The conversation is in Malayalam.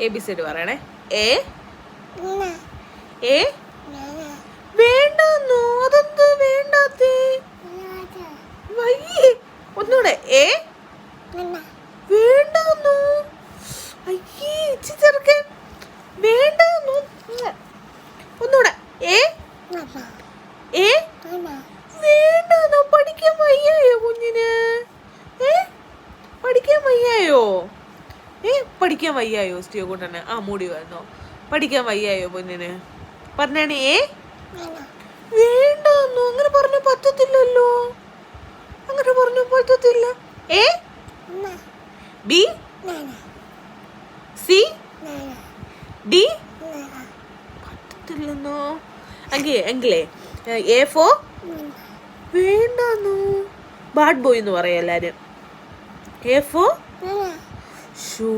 ABCD പറയണേ. A A വേണ്ടോ? അതെന്ത് വേണ്ടാത്തേ? വയ്യേ. ഒന്നുകൂടെ. A വേണ്ടോ? അയ്യേ ഇച്ചി ചെറുക്കൻ വേണ്ടോ? ഒന്നുകൂടെ. A A വേണ്ടോ? പഠിക്കാൻ വയ്യായോ കുഞ്ഞിന്? പഠിക്കാൻ വയ്യായോ? പഠിക്കാൻ വയ്യായോ സ്റ്റീവ് കൂട്ടന്? മൂടി വന്നോ? പഠിക്കാൻ വയ്യായോ പൊന്നിന്? പറഞ്ഞാണ്. വേണ്ടോ? അങ്ങനെ പറഞ്ഞു പറ്റത്തില്ലല്ലോ. അങ്ങനെ പറഞ്ഞു പറ്റത്തില്ല. A B C D പറ്റത്തില്ലെന്നോ? എങ്കിലേ A for വേണ്ടോ? ബാഡ് ബോയ് എന്ന് പറയാം എല്ലാരും. A for shoe